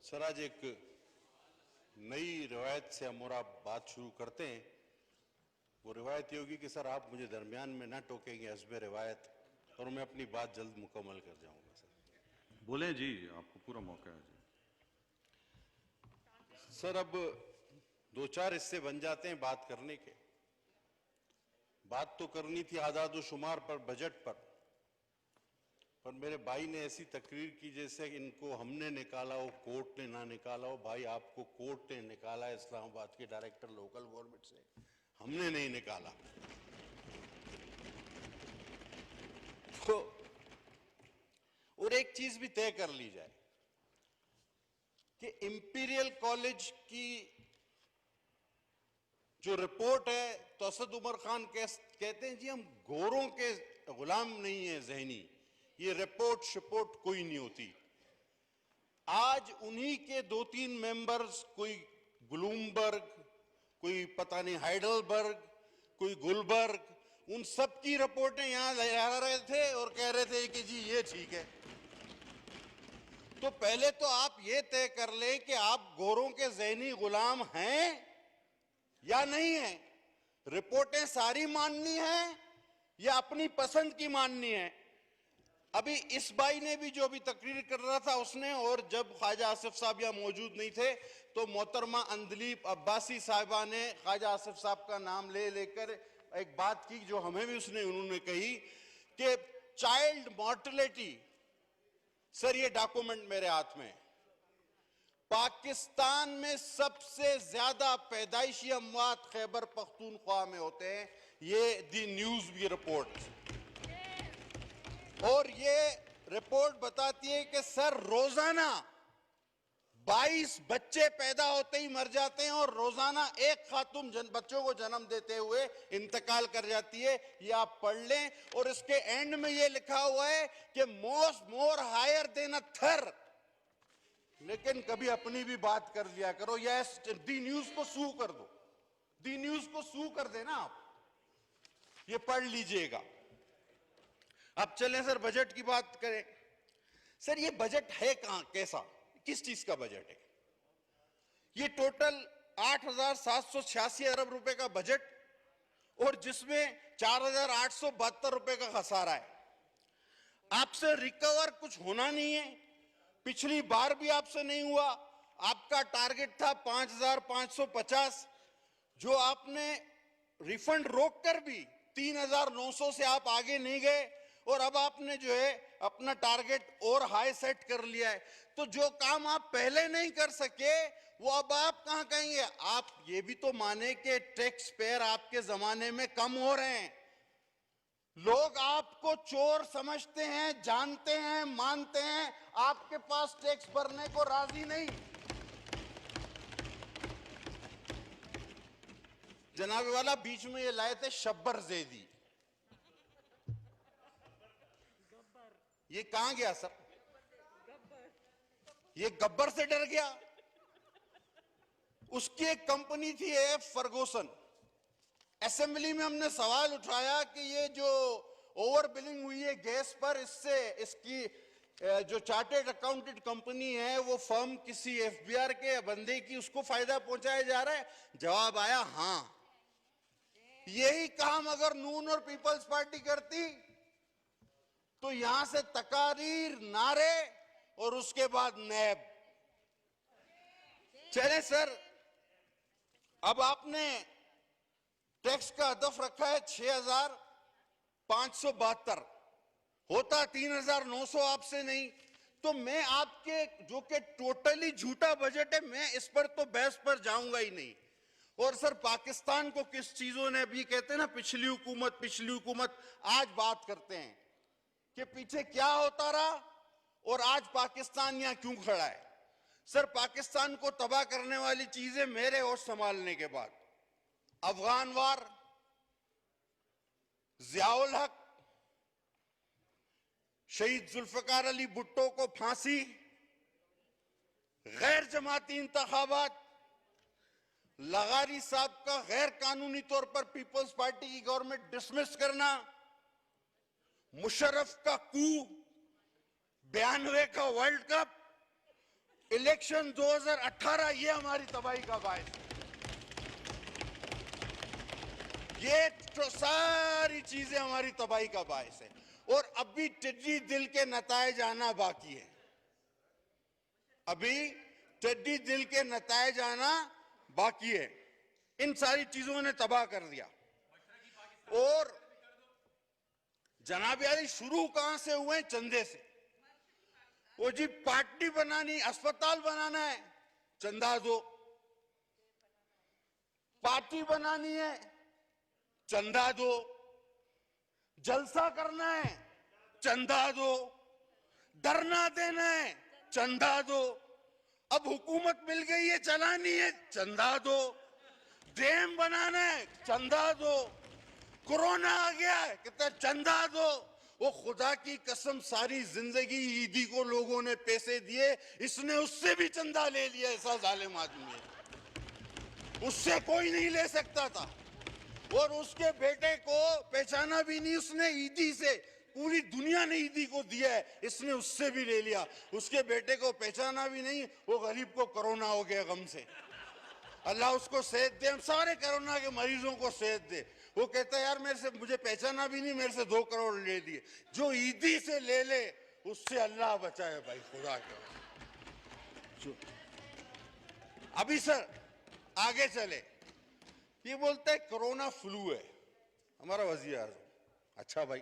Sir, आज एक नई रिवायत से हम और आप बात शुरू करते हैं। वो रिवायत ये होगी कि सर आप मुझे दरमियान में ना टोकेंगे हस्ब रिवायत, और मैं अपनी बात जल्द मुकम्मल कर जाऊंगा। सर बोलें जी, आपको पूरा मौका है जी। सर, अब दो चार हिस्से बन जाते हैं बात करने के। बात तो करनी थी आदाद शुमार पर, बजट पर मेरे भाई ने ऐसी तकरीर की जैसे इनको हमने निकाला हो, कोर्ट ने ना निकाला हो। भाई, आपको कोर्ट ने निकाला है इस्लामाबाद के डायरेक्टर लोकल गवर्नमेंट से, हमने नहीं निकाला। तो और एक चीज भी तय कर ली जाए कि इंपीरियल कॉलेज की जो रिपोर्ट है, तो असद उमर खान कहते हैं जी हम गोरों के गुलाम नहीं है जहनी, ये रिपोर्ट शिपोर्ट कोई नहीं होती। आज उन्हीं के दो तीन मेंबर्स, कोई ब्लूमबर्ग, कोई पता नहीं हाइडलबर्ग, कोई गुलबर्ग, उन सब की रिपोर्टें यहां ले आ रहे थे और कह रहे थे कि जी ये ठीक है। तो पहले तो आप ये तय कर लें कि आप गोरों के ज़हनी गुलाम हैं या नहीं है। रिपोर्टें सारी माननी है या अपनी पसंद की माननी है। अभी इस भाई ने भी जो अभी तकरीर कर रहा था उसने, और जब ख्वाजा आसिफ साहब यहाँ मौजूद नहीं थे तो मोहतरमा अंदलीब अब्बासी साहिबा ने ख्वाजा आसिफ साहब का नाम ले लेकर एक बात की जो हमें भी उन्होंने कही कि चाइल्ड मॉर्टेलिटी, सर ये डॉक्यूमेंट मेरे हाथ में, पाकिस्तान में सबसे ज्यादा पैदाइशी अमवात खैबर पख्तूनख्वा में होते हैं। ये दी न्यूज की रिपोर्ट, और ये रिपोर्ट बताती है कि सर रोजाना 22 बच्चे पैदा होते ही मर जाते हैं और रोजाना एक खातून बच्चों को जन्म देते हुए इंतकाल कर जाती है। ये आप पढ़ लें, और इसके एंड में ये लिखा हुआ है कि मोर हायर देन अ थर। लेकिन कभी अपनी भी बात कर लिया करो। यस, दी न्यूज को सू कर दो, दी न्यूज को सू कर देना आप, ये पढ़ लीजिएगा। अब चलें सर बजट की बात करें। सर ये बजट है कहां, कैसा, किस चीज का बजट है? ये टोटल 8,786 अरब रुपए का बजट, और जिसमें 4,872 रुपए का खसारा है। आपसे रिकवर कुछ होना नहीं है, पिछली बार भी आपसे नहीं हुआ। आपका टारगेट था 5,550, जो आपने रिफंड रोककर भी 3,900 से आप आगे नहीं गए, और अब आपने जो है अपना टारगेट और हाई सेट कर लिया है। तो जो काम आप पहले नहीं कर सके वो अब आप कहां कहेंगे? आप ये भी तो माने कि टैक्स पेयर आपके जमाने में कम हो रहे हैं। लोग आपको चोर समझते हैं, जानते हैं, मानते हैं, आपके पास टैक्स भरने को राजी नहीं। जनाब वाला बीच में ये लाए थे शब्बर ज़ैदी, ये कहां गया सर? ये गब्बर से डर गया। उसकी एक कंपनी थी एफ फर्गूसन। असेंबली में हमने सवाल उठाया कि ये जो ओवर बिलिंग हुई है गैस पर, इससे इसकी जो चार्टर्ड अकाउंटेंट कंपनी है वो फर्म किसी एफबीआर के बंदे की, उसको फायदा पहुंचाया जा रहा है? जवाब आया हां। यही काम अगर नून और पीपल्स पार्टी करती तो यहां से तकारीर, नारे और उसके बाद नैब। चले सर, अब आपने टैक्स का हदफ रखा है 6,572, होता 3,900 आपसे नहीं। तो मैं आपके जो कि टोटली झूठा बजट है, मैं इस पर तो बहस पर जाऊंगा ही नहीं। और सर पाकिस्तान को किस चीजों ने, भी कहते हैं ना पिछली हुकूमत, आज बात करते हैं कि पीछे क्या होता रहा और आज पाकिस्तान यहां क्यों खड़ा है। सर पाकिस्तान को तबाह करने वाली चीजें मेरे और संभालने के बाद अफगान वार, जियाउल हक, शहीद जुल्फकार अली भुट्टो को फांसी, गैर जमाती इंतखाबात, लगारी साहब का गैर कानूनी तौर पर पीपल्स पार्टी की गवर्नमेंट डिसमिस करना, मुशर्रफ का कू, 92 का वर्ल्ड कप, इलेक्शन 2018 ये हमारी तबाही का बायस है। ये तो सारी चीजें हमारी तबाही का बायस है। और अभी टिड्डी दिल के नतायज आना बाकी है। अभी टिड्डी दिल के नतायज आना बाकी है। इन सारी चीजों ने तबाह कर दिया। और जनाब यारी शुरू कहां से हुए? चंदे से। वो जी पार्टी बनानी, अस्पताल बनाना है, चंदा दो। पार्टी बनानी है, चंदा दो। जलसा करना है, चंदा दो। धरना देना है, चंदा दो। अब हुकूमत मिल गई है, चलानी है, चंदा दो। डैम बनाना है, चंदा दो। कोरोना आ गया है, कहते चंदा दो। वो खुदा की कसम सारी जिंदगी ईदी को लोगों ने पैसे दिए, इसने उससे भी चंदा ले लिया। ऐसा जालिम आदमी है, उससे कोई नहीं ले सकता था। और उसके बेटे को पहचाना भी नहीं उसने ईदी से। पूरी दुनिया ने ईदी को दिया है, इसने उससे भी ले लिया। उसके बेटे को पहचाना भी नहीं। वो गरीब को कोरोना हो गया गम से। अल्लाह उसको सेहत दे, हम सारे कोरोना के मरीजों को सेहत दे। वो कहता है यार मेरे से, मुझे पहचाना भी नहीं, मेरे से 2 करोड़ ले दिए। जो ईदी से ले ले उससे अल्लाह बचाए भाई, खुदा के। अभी सर आगे चले, ये बोलता है कोरोना फ्लू है हमारा वजीर आज़म। अच्छा भाई,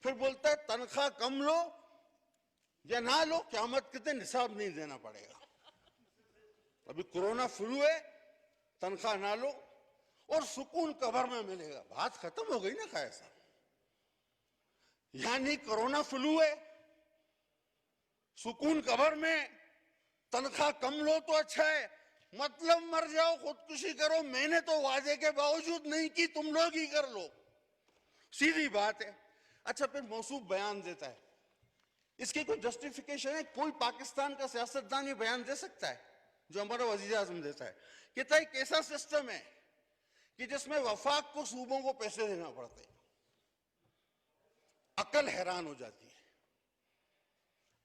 फिर बोलता है तनख्वाह कम लो या ना लो, क़यामत के दिन हिसाब नहीं देना पड़ेगा। अभी कोरोना फ्लू है, तनख्वाह ना लो और सुकून कब्र में मिलेगा। बात खत्म हो गई ना खाया साहब। यानी कोरोना फ्लू है, सुकून कब्र में, तनख्वाह कम लो तो अच्छा है, मतलब मर जाओ, खुदकुशी करो। मैंने तो वादे के बावजूद नहीं की, तुम लोग ही कर लो। सीधी बात है। अच्छा, फिर मौसूफ बयान देता है, इसकी कोई जस्टिफिकेशन है? कोई पाकिस्तान का सियासतदान ये बयान दे सकता है जो हमारा वजीर आजम देता है? कहता है कैसा सिस्टम है कि जिसमें वफाक को सूबों को पैसे देना पड़ते हैं। अकल हैरान हो जाती है,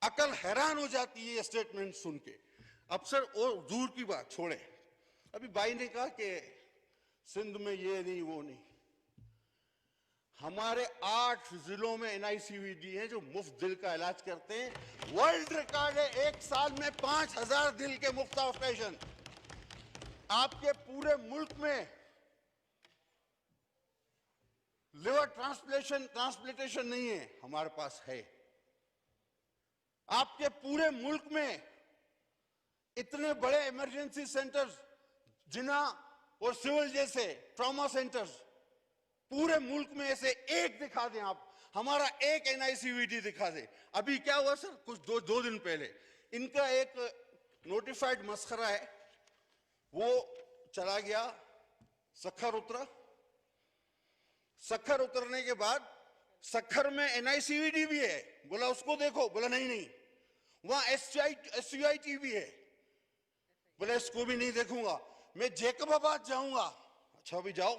अकल हैरान हो जाती है ये स्टेटमेंट सुन के। अब सर और दूर की बात छोड़े, अभी भाई ने कहा कि सिंध में ये नहीं वो नहीं। हमारे 8 जिलों में NICVD है जो मुफ्त दिल का इलाज करते हैं। वर्ल्ड रिकॉर्ड है, एक साल में 5000 दिल के मुफ्त ऑपरेशन। आपके पूरे मुल्क में लिवर ट्रांसप्लांटेशन नहीं है, हमारे पास है। आपके पूरे मुल्क में इतने बड़े इमरजेंसी सेंटर्स, जिना और सिविल जैसे ट्रॉमा सेंटर्स, पूरे मुल्क में ऐसे एक दिखा दें आप, हमारा एक NICVD दिखा दे। अभी क्या हुआ सर, कुछ दो दिन पहले इनका एक नोटिफाइड मस्खरा है, वो चला गया, सखर उतरा। सखर उतरने के बाद सखर में NICVD भी है, बोला उसको देखो, बोला नहीं नहीं। वहां SUIT भी है, बोला इसको भी नहीं देखूंगा। मैं जैकबाबाद जाऊंगा। अच्छा अभी जाओ।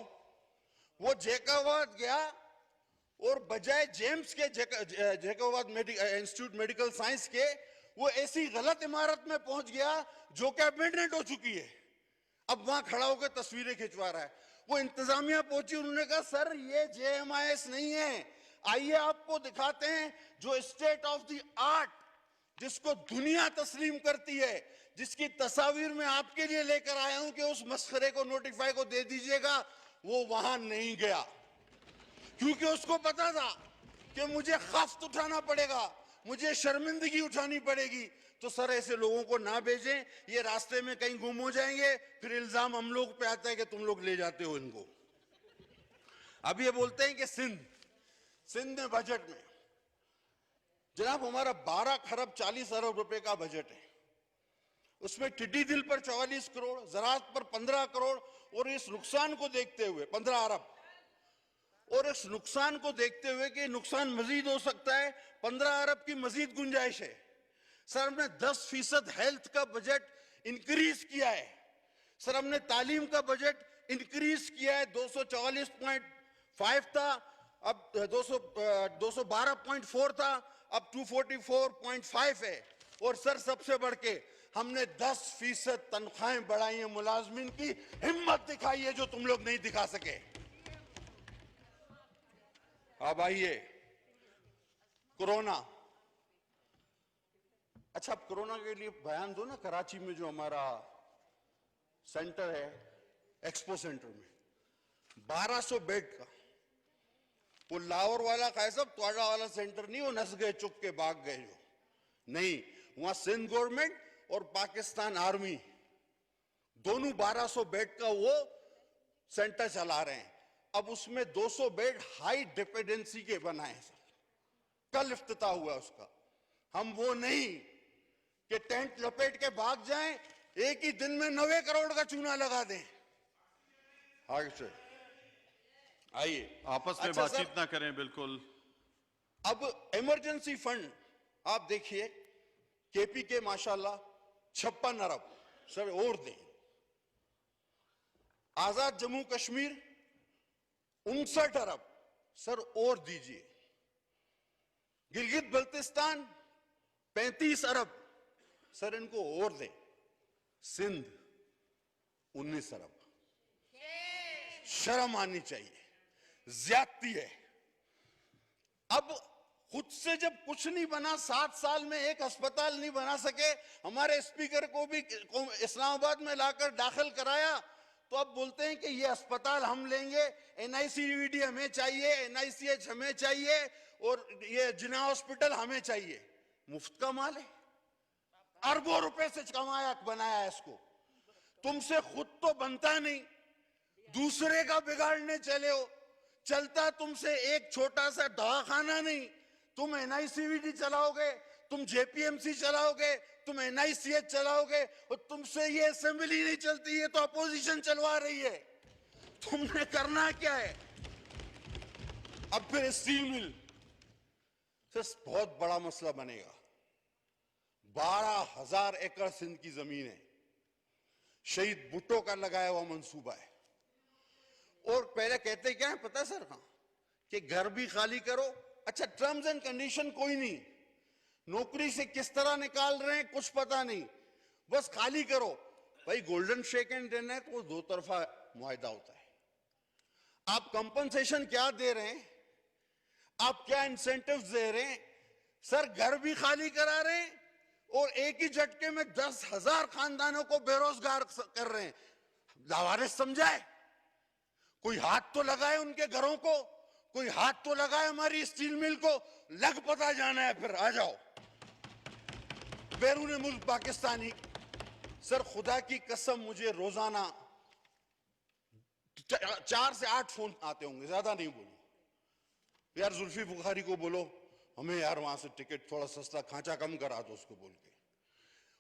वो जैकबाबाद गया और बजाय जेम्स के जैकबाबाद इंस्टीट्यूट मेडिकल साइंस के, वो ऐसी गलत इमारत में पहुंच गया जो कि अबेंडन हो चुकी है। अब वहां खड़ा होकर तस्वीरें खिंचवा रहा है। वो इंतजामिया पहुंची, उन्होंने कहा सर ये JMIS नहीं है, आइए आपको दिखाते हैं जो स्टेट ऑफ द आर्ट, जिसको दुनिया तस्लीम करती है, जिसकी तस्वीर मैं आपके लिए लेकर आया हूं कि उस मस्खरे को नोटिफाई को दे दीजिएगा। वो वहां नहीं गया क्योंकि उसको पता था कि मुझे खफ्त उठाना पड़ेगा, मुझे शर्मिंदगी उठानी पड़ेगी। तो सर ऐसे लोगों को ना भेजें, ये रास्ते में कहीं गुम हो जाएंगे, फिर इल्जाम हम लोग पे आता है कि तुम लोग ले जाते हो इनको। अब ये बोलते हैं कि सिंध में बजट में जनाब हमारा 12 खरब 40 अरब रुपए का बजट है। उसमें टिड्डी दिल पर 44 करोड़, ज़राअत पर 15 करोड़, और इस नुकसान को देखते हुए 15 अरब, और इस नुकसान को देखते हुए कि नुकसान मजीद हो सकता है, 15 अरब की मजीद गुंजाइश है। सर हमने 10% हेल्थ का बजट इंक्रीज किया है। सर हमने तालीम का बजट इंक्रीज किया है, 244.5 था, अब 212.4 था, अब 244.5 है। और सर सबसे बढ़ के हमने 10% तनख्वाहें बढ़ाई हैं मुलाजमीन की। हिम्मत दिखाई है जो तुम लोग नहीं दिखा सके। अब आइए कोरोना। अच्छा, अब कोरोना के लिए बयान दो ना। कराची में जो हमारा सेंटर है, एक्सपो सेंटर में 1200 बेड का, वो लाहौर वाला कैसा त्वाड़ा वाला सेंटर नहीं, वो नस गए चुप के भाग गए जो नहीं, वहां सिंध गवर्नमेंट और पाकिस्तान आर्मी दोनों 1200 बेड का वो सेंटर चला रहे हैं। अब उसमें 200 बेड हाई डिपेंडेंसी के बनाए सर, कल इफ्तिताह हुआ उसका। हम वो नहीं कि टेंट लपेट के भाग जाएं, एक ही दिन में 90 करोड़ का चूना लगा दें। आगे से आइए, आपस में अच्छा बातचीत सर, ना करें बिल्कुल। अब इमरजेंसी फंड आप देखिए, केपीके माशाल्लाह 56 अरब सर और दें। आजाद जम्मू कश्मीर 59 अरब सर और दीजिए। गिलगित बल्तिस्तान 35 अरब सर इनको और दें। सिंध 19 अरब। शर्म आनी चाहिए, ज्यादती है। अब खुद से जब कुछ नहीं बना, 7 साल में एक अस्पताल नहीं बना सके, हमारे स्पीकर को भी इस्लामाबाद में लाकर दाखिल कराया, तो अब बोलते हैं कि ये अस्पताल हम लेंगे, एनआईसीयूडी हमें चाहिए, एनआईसीएच हमें चाहिए और ये जिना हॉस्पिटल हमें चाहिए। मुफ्त का माल है, अरबों रुपए से कमाया बनाया इसको। तुमसे खुद तो बनता नहीं, दूसरे का बिगाड़ने चले हो। चलता तुमसे एक छोटा सा दवाखाना नहीं, तुम एनआईसीवीडी चलाओगे, तुम जेपीएमसी चलाओगे, तुम एनआईसीएच चलाओगे, और तुमसे ये असेंबली नहीं चलती, ये तो अपोजिशन चलवा रही है। तुमने करना क्या है? अब फिर स्टील मिल से बहुत बड़ा मसला बनेगा। 12,000 एकड़ सिंध की जमीन है, शहीद भुट्टो का लगाया हुआ मंसूबा है। और पहले कहते क्या है पता है सर? हाँ, कि घर भी खाली करो। अच्छा, टर्म्स एंड कंडीशन कोई नहीं, नौकरी से किस तरह निकाल रहे हैं कुछ पता नहीं, बस खाली करो। भाई गोल्डन शेक एंड देना है तो वो 2 तरफा मुआहदा होता है। आप कंपनसेशन क्या दे रहे हैं, आप क्या इंसेंटिव्स दे रहे हैं? सर घर भी खाली करा रहे हैं और एक ही झटके में 10,000 खानदानों को बेरोजगार कर रहे हैं। लावारिस समझाए, कोई हाथ तो लगाए उनके घरों को, कोई हाथ तो लगाए हमारी स्टील मिल को। लग पता जाना है फिर आ जाओ। बैरून मुल्क पाकिस्तानी, सर खुदा की कसम मुझे रोजाना 4 से 8 फोन आते होंगे, ज्यादा नहीं बोलूं। यार जुल्फी बुखारी को बोलो हमें यार वहां से टिकट थोड़ा सस्ता खांचा कम करा दो उसको बोल के।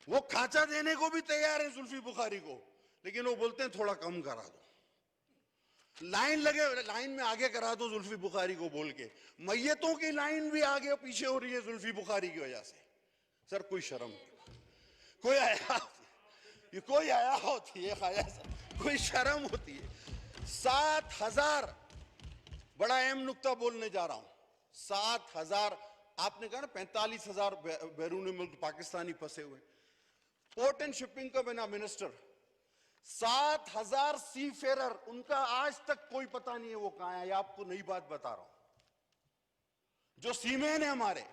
वो खांचा देने को भी तैयार है जुल्फी बुखारी को, लेकिन वो बोलते हैं थोड़ा कम करा दो। लाइन लगे, लाइन में आगे करा दो जुल्फी बुखारी को बोल के। मैयतों की लाइन भी आगे पीछे हो रही है जुल्फी बुखारी की वजह से। सर कोई शर्म, कोई आया होती है खाया सर, कोई शर्म होती है। 7,000, बड़ा अहम नुक्ता बोलने जा रहा हूं। 7,000, आपने कहा ना 45,000 बैरून मुल्क पाकिस्तानी फंसे हुए। पोर्ट एंड शिपिंग का बना मिनिस्टर, 7,000 सी फेरर, उनका आज तक कोई पता नहीं है वो कहां है। आपको नई बात बता रहा हूं। जो सीमेन है हमारे,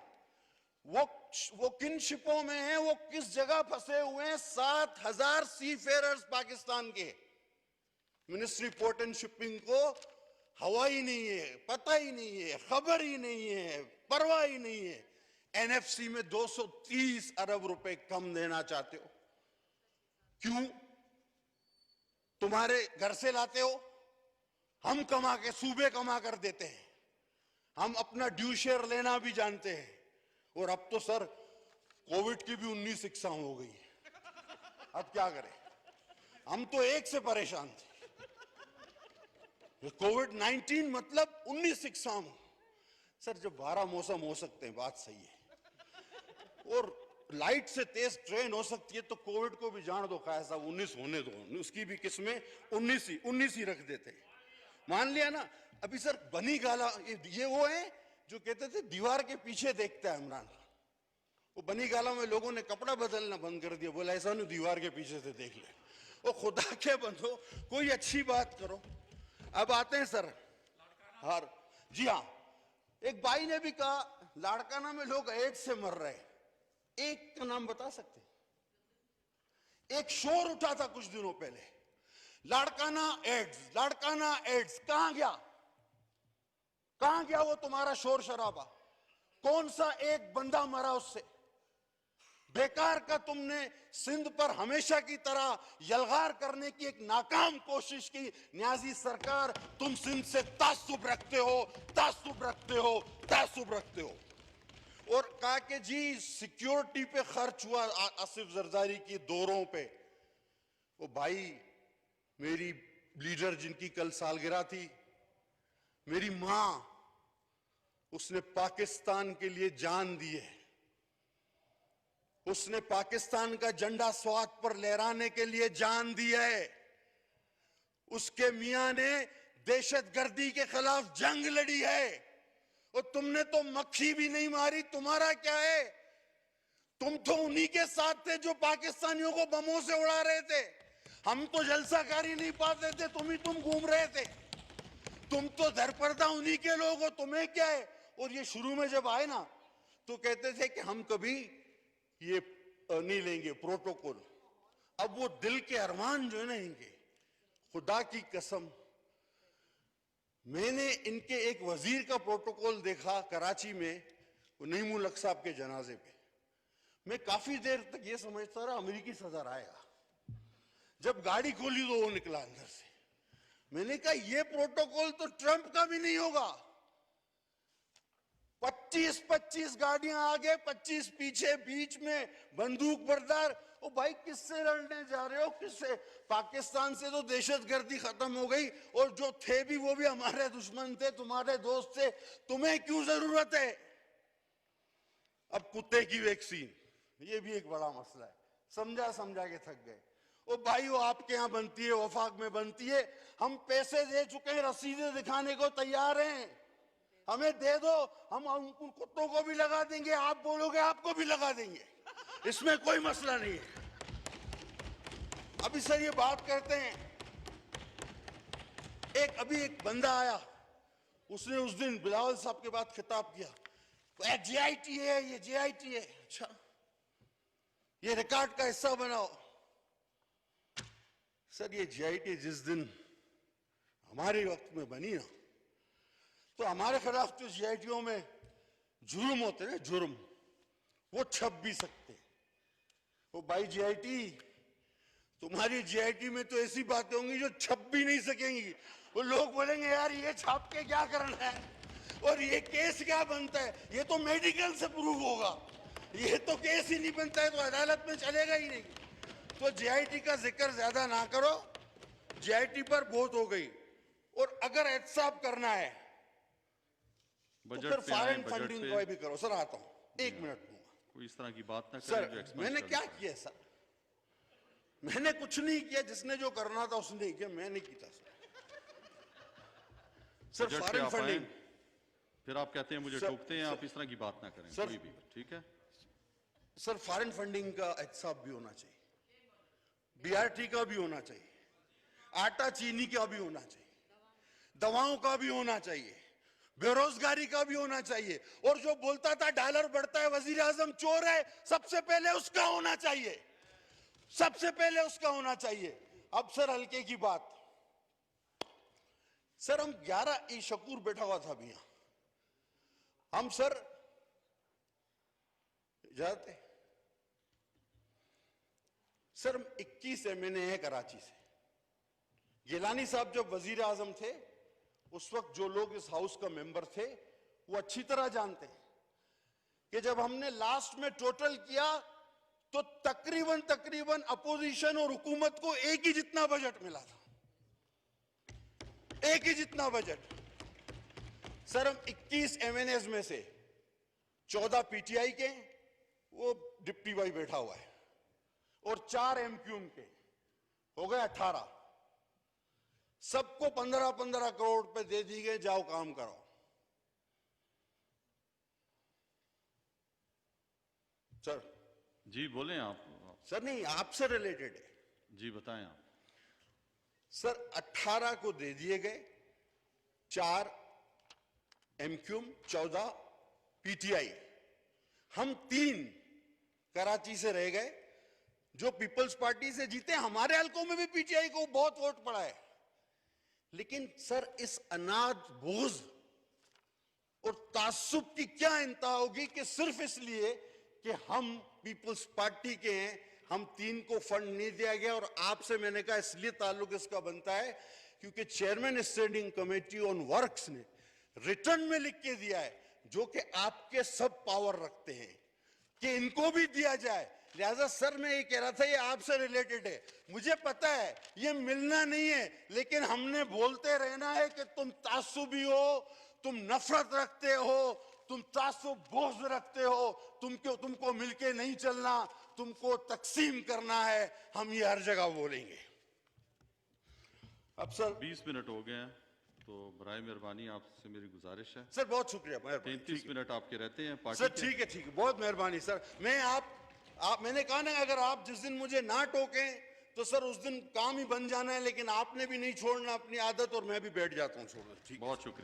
वो किन शिपों में है, वो किस जगह फंसे हुए हैं। 7,000 सी फेरर्स पाकिस्तान के। मिनिस्ट्री पोर्ट एंड शिपिंग को हवा ही नहीं है, पता ही नहीं है, खबर ही नहीं है, परवाह ही नहीं है। एनएफसी में 230 अरब रुपए कम देना चाहते हो, क्यों? तुम्हारे घर से लाते हो, हम कमा के सूबे कमा कर देते हैं, हम अपना ड्यू शेयर लेना भी जानते हैं। और अब तो सर कोविड की भी 19 इकसाम हो गई है, अब क्या करें? हम तो एक से परेशान थे, कोविड-19 मतलब 19 इकसाम। सर जब 12 मौसम हो सकते हैं, बात सही है, और लाइट से तेज ट्रेन हो सकती है, तो कोविड को भी जान दो खाया साहब, 19 होने दो, उसकी भी किस्में 19 ही रख देते हैं। मान लिया ना। अभी सर बनी गाला, ये वो है जो कहते थे दीवार के पीछे देखता है इमरान खान, वो बनी गाला में लोगों ने कपड़ा बदलना बंद कर दिया, बोला ऐसा नहीं दीवार के पीछे से देख ले। वो खुदा के बंदो, कोई अच्छी बात करो। अब आते हैं सर हर जी हाँ, एक भाई ने भी कहा लाड़काना में लोग एड्स से मर रहे, एक का नाम बता सकते? एक शोर उठा था कुछ दिनों पहले, लाड़काना एड्स, लाड़काना एड्स। कहां गया, कहां गया वो तुम्हारा शोर शराबा? कौन सा एक बंदा मरा उससे? बेकार का तुमने सिंध पर हमेशा की तरह यलगार करने की एक नाकाम कोशिश की। न्याजी सरकार, तुम सिंध से तासुब रखते हो, तासुब रखते हो, तासुब रखते हो। और कहा कि जी सिक्योरिटी पे खर्च हुआ आसिफ जरदारी की दौरों पे। वो भाई, मेरी लीडर जिनकी कल सालगिरह थी, मेरी मां, उसने पाकिस्तान के लिए जान दी है। उसने पाकिस्तान का झंडा स्वात पर लहराने के लिए जान दी है। उसके मियां ने दहशतगर्दी के खिलाफ जंग लड़ी है। और तुमने तो मक्खी भी नहीं मारी, तुम्हारा क्या है? तुम तो उन्हीं के साथ थे जो पाकिस्तानियों को बमों से उड़ा रहे थे। हम तो जलसाकारी नहीं पाते थे, तुम घूम रहे थे। तुम तो दरपर्दा उन्हीं के लोग हो, तुम्हें क्या है? और ये शुरू में जब आए ना तो कहते थे कि हम कभी ये नहीं लेंगे प्रोटोकॉल। अब वो दिल के अरमान जो है ना इनके, खुदा की कसम, मैंने इनके एक वजीर का प्रोटोकॉल देखा कराची में, नईम उल हक साहब के जनाजे पे। मैं काफी देर तक ये समझता रहा अमेरिकी सदर आएगा। जब गाड़ी खोली तो वो निकला अंदर से। मैंने कहा ये प्रोटोकॉल तो ट्रंप का भी नहीं होगा। 25-25 गाड़ियां आगे, 25 पीछे, बीच में बंदूक बरदार। ओ भाई, किससे लड़ने जा रहे हो? किससे? पाकिस्तान से तो दहशतगर्दी खत्म हो गई, और जो थे भी वो भी हमारे दुश्मन थे, तुम्हारे दोस्त थे। तुम्हें क्यों जरूरत है? अब कुत्ते की वैक्सीन, ये भी एक बड़ा मसला है। समझा समझा के थक गए। ओ भाई, वो आपके यहां बनती है, वफाक में बनती है। हम पैसे दे चुके हैं, रसीदें दिखाने को तैयार हैं। हमें दे दो, हम उन कुत्तों को भी लगा देंगे। आप बोलोगे आपको भी लगा देंगे, इसमें कोई मसला नहीं है। अभी सर ये बात करते हैं, अभी एक बंदा आया, उसने उस दिन बिलावल साहब के बाद खिताब किया, JIT है, ये JIT है। अच्छा, ये रिकॉर्ड का हिस्सा बनाओ। सर ये JIT जिस दिन हमारे वक्त में बनी ना, तो हमारे खिलाफ जो JITओं में जुर्म होते हैं, जुर्म, वो छप भी सकते। वो भाई JIT, तुम्हारी JIT में तो ऐसी बातें होंगी जो छप भी नहीं सकेंगी। वो लोग बोलेंगे यार ये छाप के क्या करना है, और ये केस क्या बनता है? ये तो मेडिकल से प्रूव होगा, ये तो केस ही नहीं बनता है, तो अदालत में चलेगा ही नहीं। तो JIT का जिक्र ज्यादा ना करो, JIT पर बहुत हो गई। और अगर एहतसाब करना है तो फिर फॉरेन फंडिंग को भी करो। सर आता हूं, 1 मिनट दूंगा। कोई इस तरह की बात ना सर करें जो मैंने क्या किया सर? मैंने कुछ नहीं किया, जिसने जो करना था उसने ही किया, मैं नहीं किया सर। फॉरेन फंडिंग, फिर आप कहते हैं मुझे टोकते हैं, आप इस तरह की बात ना करें कोई भी, ठीक है सर? फॉरेन फंडिंग का एहतसाब भी होना चाहिए, BRT का भी होना चाहिए, आटा चीनी का भी होना चाहिए, दवाओं का भी होना चाहिए, बेरोजगारी का भी होना चाहिए। और जो बोलता था डॉलर बढ़ता है, वजीर आजम चोर है, सबसे पहले उसका होना चाहिए, सबसे पहले उसका होना चाहिए। अब सर हल्के की बात, सर हम 11 शकूर बैठा हुआ था अभी यहां, हम सर जाते सर 21 MNA है कराची से। गिलानी साहब जब वजीर आजम थे, उस वक्त जो लोग इस हाउस का मेंबर थे वो अच्छी तरह जानते हैं कि जब हमने लास्ट में टोटल किया तो तकरीबन अपोजिशन और हुकूमत को एक ही जितना बजट मिला था, एक ही जितना बजट। सर हम 21 MNAs में से 14 PTI के, वो डिप्टी भाई बैठा हुआ है, और 4 MQM के, हो गए 18। सबको 15-15 करोड़ रुपए दे दी गए, जाओ काम करो। सर जी बोलें आप सर नहीं आपसे रिलेटेड है जी बताएं आप। सर 18 को दे दिए गए, 4 एमक्यूम, 14 पीटीआई, हम 3 कराची से रह गए जो पीपल्स पार्टी से जीते। हमारे हलकों में भी पीटीआई को बहुत वोट पड़ा है। लेकिन सर इस अनाज बोझ और तासुब की क्या इंतहा होगी कि सिर्फ इसलिए कि हम पीपल्स पार्टी के हैं, हम 3 को फंड नहीं दिया गया। और आपसे मैंने कहा इसलिए ताल्लुक इसका बनता है क्योंकि chairman standing committee on works ने रिटर्न में लिख के दिया है, जो कि आपके सब पावर रखते हैं, कि इनको भी दिया जाए। लिहाजा सर मैं ये कह रहा था ये आपसे रिलेटेड है, मुझे पता है ये मिलना नहीं है, लेकिन हमने बोलते रहना है कि तुम तासुबी हो, तुम नफरत रखते हो, तुम तासुब बोझ रखते हो, तुमको मिलके नहीं चलना, तुमको तकसीम करना है। हम ये हर जगह बोलेंगे। अब सर 20 मिनट हो गए हैं, तो बराए मेहरबानी आपसे मेरी गुजारिश है, सर बहुत शुक्रिया, 33 मिनट आपके रहते हैं पार्टी सर। के। ठीक है, बहुत मेहरबानी सर। मैं आप मैंने कहा ना अगर आप जिस दिन मुझे ना टोकें तो सर उस दिन काम ही बन जाना है, लेकिन आपने भी नहीं छोड़ना अपनी आदत और मैं भी बैठ जाता हूं छोड़ना। ठीक है। बहुत शुक्रिया।